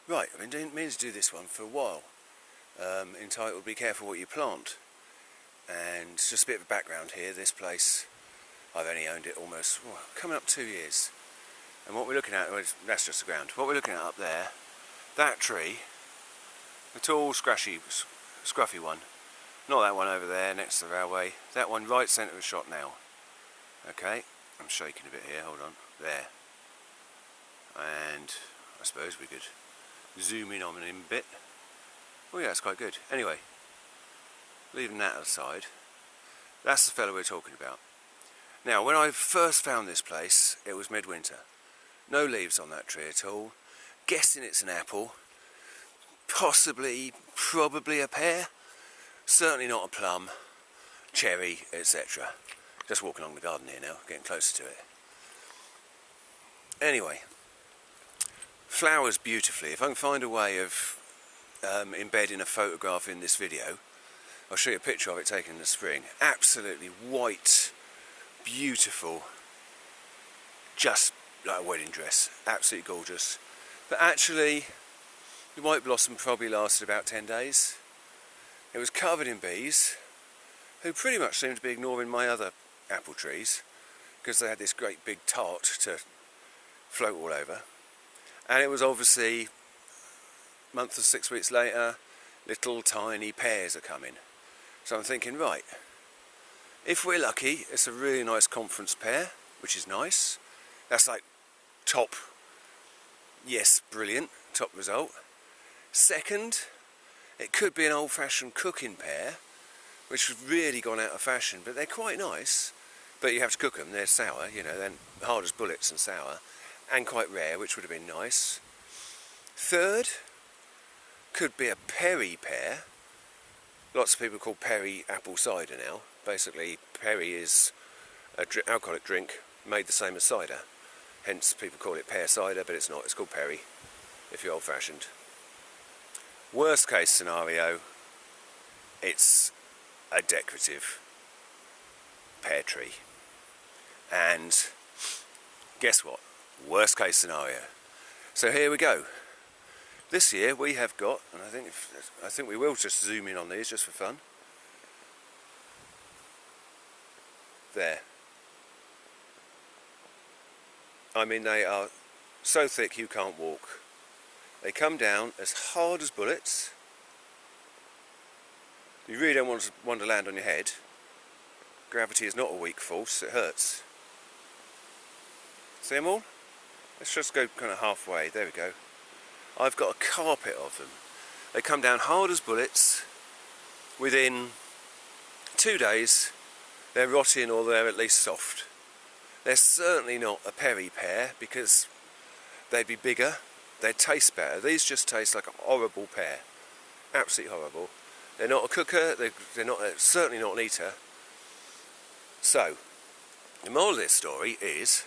Right, I've been meaning to do this one for a while, entitled Be Careful What You Plant. And just a bit of a background here. This place, I've only owned it almost, coming up 2 years. And what we're looking at, well, that's just the ground. What we're looking at up there, that tree, the tall, scruffy one, not that one over there next to the railway, that one right centre of the shot now. Okay, I'm shaking a bit here, hold on, there. And I suppose we could zoom in on him a bit. Oh yeah, it's quite good. Anyway, leaving that aside, that's the fellow we're talking about. Now, when I first found this place, it was midwinter. No leaves on that tree at all. Guessing it's an apple. Possibly, probably a pear. Certainly not a plum, cherry, etc. Just walking along the garden here now, getting closer to it. Anyway, flowers beautifully. If I can find a way of embedding a photograph in this video, I'll show you a picture of it taken in the spring. Absolutely white, beautiful, just like a wedding dress. Absolutely gorgeous. But actually, the white blossom probably lasted about 10 days. It was covered in bees, who pretty much seemed to be ignoring my other apple trees, because they had this great big tart to float all over. And it was obviously, a month or 6 weeks later, little tiny pears are coming. So I'm thinking, right, if we're lucky, it's a really nice conference pear, which is nice. That's like top, yes, brilliant, top result. Second, it could be an old-fashioned cooking pear, which has really gone out of fashion, but they're quite nice. But you have to cook them, they're sour, you know, they're hard as bullets and sour, and quite rare, which would have been nice. Third, could be a Perry pear. Lots of people call Perry apple cider now. Basically, Perry is an alcoholic drink made the same as cider. Hence, people call it pear cider, but it's not. It's called Perry, if you're old-fashioned. Worst case scenario, it's a decorative pear tree. And guess what? Worst case scenario. So here we go. This year we have got, and I think we will just zoom in on these just for fun. There. I mean, they are so thick you can't walk. They come down as hard as bullets. You really don't want to land on your head. Gravity is not a weak force, it hurts. See them all? Let's just go kind of halfway, there we go. I've got a carpet of them. They come down hard as bullets. Within 2 days, they're rotting or they're at least soft. They're certainly not a Perry pear because they'd be bigger, they'd taste better. These just taste like a horrible pear. Absolutely horrible. They're not a cooker, they're not, certainly not an eater. So, the moral of this story is,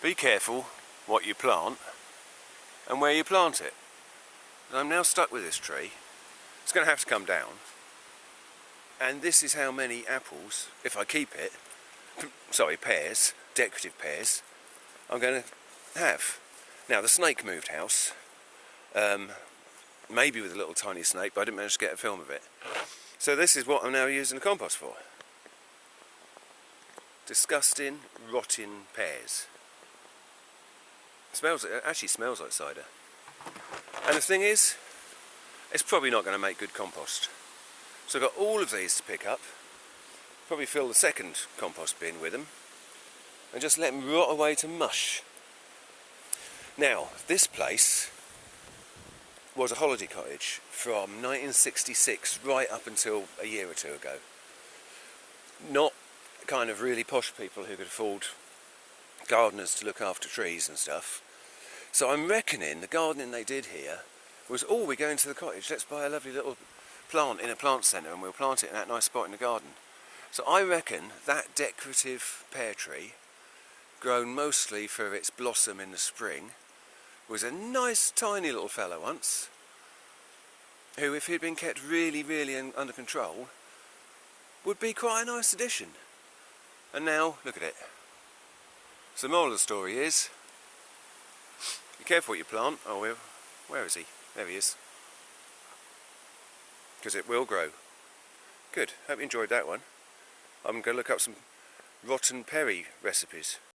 be careful what you plant and where you plant it. And I'm now stuck with this tree. It's going to have to come down. And this is how many apples, if I keep it, sorry, pears, decorative pears, I'm going to have. Now, the snake moved house, maybe with a little tiny snake, but I didn't manage to get a film of it. So this is what I'm now using the compost for. Disgusting, rotting pears. It actually smells like cider. And the thing is, it's probably not going to make good compost. So I've got all of these to pick up, probably fill the second compost bin with them, and just let them rot away to mush. Now, this place was a holiday cottage from 1966 right up until a year or two ago. Not kind of really posh people who could afford gardeners to look after trees and stuff. So I'm reckoning the gardening they did here was, oh, we're going to the cottage, let's buy a lovely little plant in a plant centre and we'll plant it in that nice spot in the garden. So I reckon that decorative pear tree, grown mostly for its blossom in the spring, was a nice tiny little fellow once, who, if he'd been kept really, really under control, would be quite a nice addition. And now, look at it. So the moral of the story is, be careful what you plant, or Where is he? There he is. Because it will grow. Good, hope you enjoyed that one. I'm going to look up some rotten Perry recipes.